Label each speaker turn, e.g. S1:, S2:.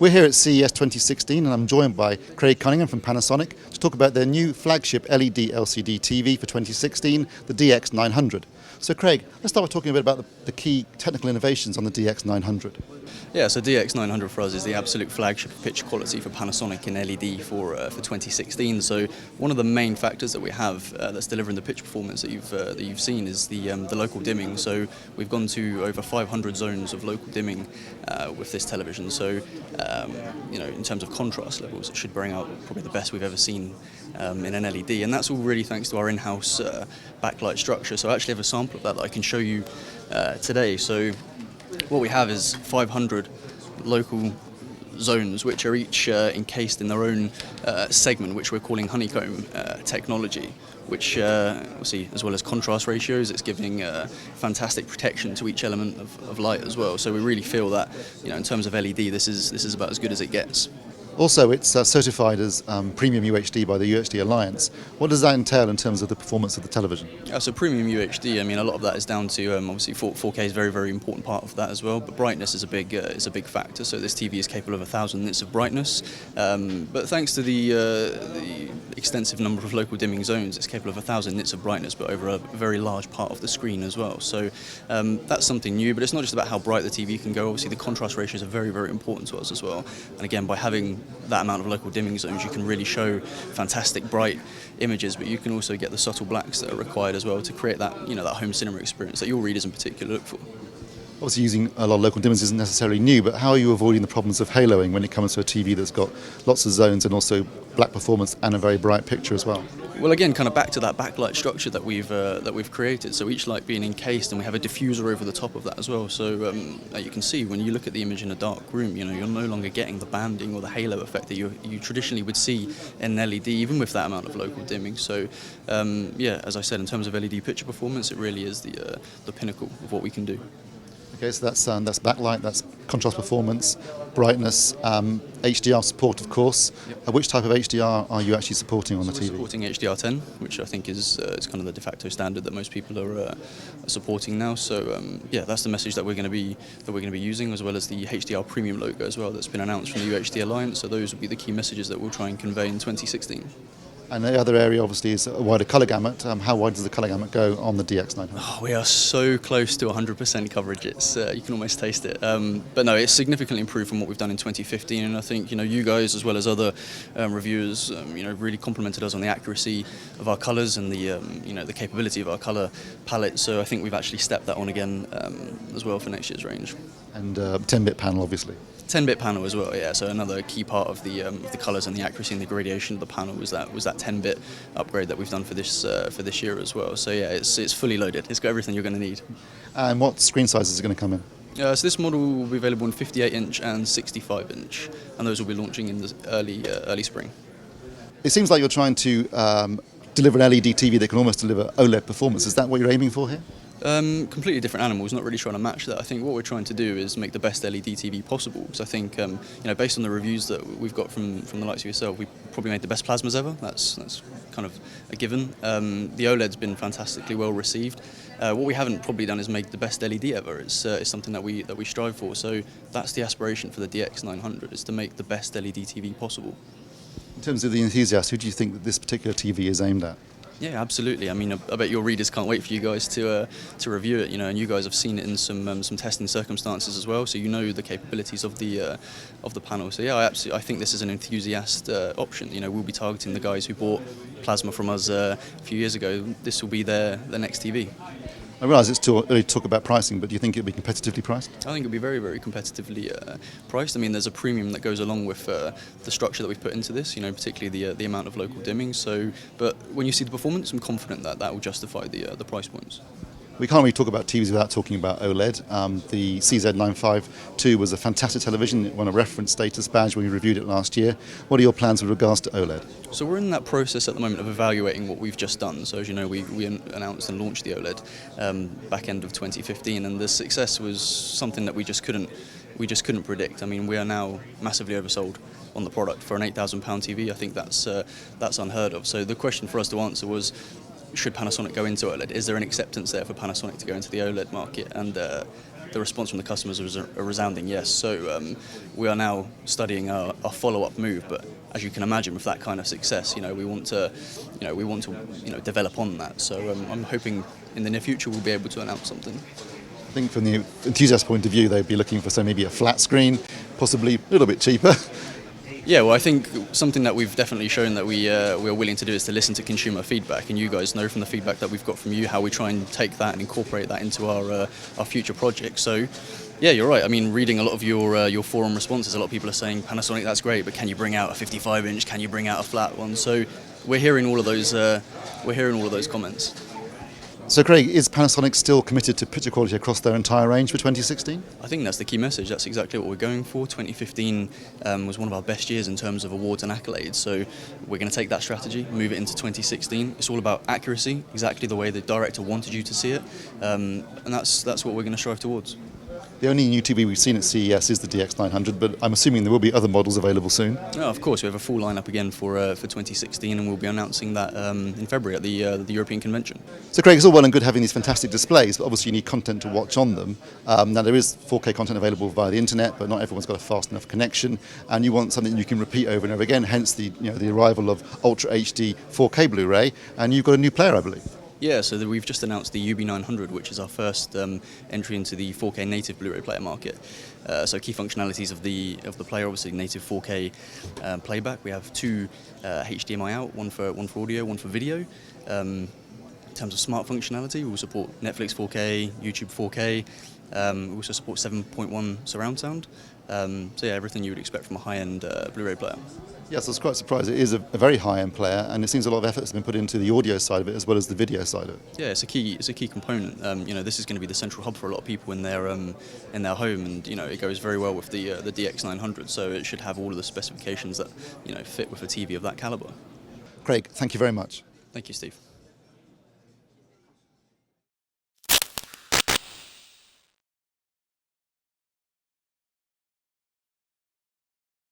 S1: We're here at CES 2016 and I'm joined by Craig Cunningham from Panasonic to talk about their new flagship LED LCD TV for 2016, the DX900. So Craig, let's start with talking a bit about the key technical innovations on the DX900.
S2: Yeah, so DX900 for us is the absolute flagship of picture quality for Panasonic in LED for 2016. So one of the main factors that we have that's delivering the picture performance that you've seen is the local dimming. So we've gone to over 500 zones of local dimming with this television. So in terms of contrast levels, it should bring out probably the best we've ever seen in an LED, and that's all really thanks to our in-house backlight structure. So I actually have a sample of that I can show you today. So what we have is 500 local zones which are each encased in their own segment, which we're calling honeycomb technology, which obviously, as well as contrast ratios, it's giving fantastic protection to each element of light as well. So we really feel that, in terms of LED, this is about as good as it gets.
S1: Also, it's certified as premium UHD by the UHD Alliance. What does that entail in terms of the performance of the television?
S2: So premium UHD, a lot of that is down to obviously 4K is a very, very important part of that as well. But brightness is a big factor. So this TV is capable of 1,000 nits of brightness. But thanks to the extensive number of local dimming zones, it's capable of 1,000 nits of brightness, but over a very large part of the screen as well. So that's something new. But it's not just about how bright the TV can go. Obviously, the contrast ratios are very, very important to us as well. And again, by having that amount of local dimming zones, you can really show fantastic bright images, but you can also get the subtle blacks that are required as well to create that that home cinema experience that your readers in particular look for.
S1: Obviously, using a lot of local dimmers isn't necessarily new, but how are you avoiding the problems of haloing when it comes to a TV that's got lots of zones and also black performance and a very bright picture as well?
S2: Well, again, kind of back to that backlight structure that we've created. So each light being encased, and we have a diffuser over the top of that as well. So you can see when you look at the image in a dark room, you're no longer getting the banding or the halo effect that you traditionally would see in LED, even with that amount of local dimming. So as I said, in terms of LED picture performance, it really is the pinnacle of what we can do.
S1: Okay, so that's backlight, that's contrast performance, brightness, HDR support, of course.
S2: Yep.
S1: Which type of HDR are you actually supporting on the TV?
S2: We're supporting HDR10, which I think is kind of the de facto standard that most people are supporting now. So that's the message that we're going to be using, as well as the HDR Premium logo as well that's been announced from the UHD Alliance. So those will be the key messages that we'll try and convey in 2016. And
S1: the other area, obviously, is a wider colour gamut. How wide does the colour gamut go on the DX900?
S2: We are so close to 100% coverage. It's you can almost taste it. But no, it's significantly improved from what we've done in 2015. And I think you guys, as well as other reviewers, really complimented us on the accuracy of our colours and the capability of our colour palette. So I think we've actually stepped that on again as well for next year's range.
S1: And 10-bit panel, obviously.
S2: 10-bit panel as well, yeah. So another key part of the colours and the accuracy and the gradation of the panel was that 10-bit upgrade that we've done for this year as well. So yeah, it's fully loaded. It's got everything you're going to need.
S1: And what screen sizes are going to come in?
S2: So this model will be available in 58-inch and 65-inch, and those will be launching in the early spring.
S1: It seems like you're trying to deliver an LED TV that can almost deliver OLED performance. Is that what you're aiming for here?
S2: Completely different animals, not really trying to match that. I think what we're trying to do is make the best LED TV possible. Because I think, based on the reviews that we've got from the likes of yourself, we probably made the best plasmas ever. That's kind of a given. The OLED's been fantastically well received. What we haven't probably done is make the best LED ever. It's something that we strive for. So that's the aspiration for the DX900, is to make the best LED TV possible.
S1: In terms of the enthusiasts, who do you think that this particular TV is aimed at?
S2: Yeah, absolutely. I bet your readers can't wait for you guys to review it. And you guys have seen it in some testing circumstances as well, so you know the capabilities of the panel. So yeah, I think this is an enthusiast option. We'll be targeting the guys who bought plasma from us a few years ago. This will be their next TV.
S1: I realise it's too early to talk about pricing, but do you think it'll be competitively priced?
S2: I think it'll be very, very competitively priced. There's a premium that goes along with the structure that we've put into this, particularly the amount of local dimming. So, but when you see the performance, I'm confident that will justify the price points.
S1: We can't really talk about TVs without talking about OLED. The CZ952 was a fantastic television. It won a reference status badge when we reviewed it last year. What are your plans with regards to OLED?
S2: So we're in that process at the moment of evaluating what we've just done. So as you know, we announced and launched the OLED back end of 2015, and the success was something that we just couldn't predict. We are now massively oversold on the product for an £8,000 TV. I think that's unheard of. So the question for us to answer was, should Panasonic go into OLED? Is there an acceptance there for Panasonic to go into the OLED market? And the response from the customers was a resounding yes. So we are now studying our follow-up move. But as you can imagine, with that kind of success, we want to develop on that. So I'm hoping in the near future we'll be able to announce something.
S1: I think from the enthusiast point of view, they'd be looking for, say, maybe a flat screen, possibly a little bit cheaper.
S2: Yeah, well, I think something that we've definitely shown that we're willing to do is to listen to consumer feedback, and you guys know from the feedback that we've got from you how we try and take that and incorporate that into our future projects. So, yeah, you're right. I mean, reading a lot of your forum responses, a lot of people are saying Panasonic, that's great, but can you bring out a 55-inch? Can you bring out a flat one? So, we're hearing all of those. We're hearing all of those comments.
S1: So, Craig, is Panasonic still committed to picture quality across their entire range for 2016?
S2: I think that's the key message. That's exactly what we're going for. 2015 was one of our best years in terms of awards and accolades. So we're going to take that strategy, move it into 2016. It's all about accuracy, exactly the way the director wanted you to see it, and that's what we're going to strive towards.
S1: The only new TV we've seen at CES is the DX900, but I'm assuming there will be other models available soon.
S2: Oh, of course, we have a full lineup again for 2016, and we'll be announcing that in February at the European Convention.
S1: So, Craig, it's all well and good having these fantastic displays, but obviously you need content to watch on them. Now, there is 4K content available via the internet, but not everyone's got a fast enough connection, and you want something you can repeat over and over again. Hence the arrival of Ultra HD 4K Blu-ray, and you've got a new player, I believe.
S2: Yeah, so we've just announced the UB900, which is our first entry into the 4K native Blu-ray player market. So key functionalities of the player, obviously native 4K playback. We have two HDMI out, one for audio, one for video. In terms of smart functionality, we will support Netflix 4K, YouTube 4K. We also support 7.1 surround sound. So yeah, everything you would expect from a high-end Blu-ray player.
S1: Yes, I was quite surprised. It is a very high-end player, and it seems a lot of effort has been put into the audio side of it as well as the video side of it.
S2: Yeah, it's a key component. This is going to be the central hub for a lot of people in their home, and it goes very well with the DX900. So it should have all of the specifications that fit with a TV of that caliber.
S1: Craig, thank you very much.
S2: Thank you, Steve.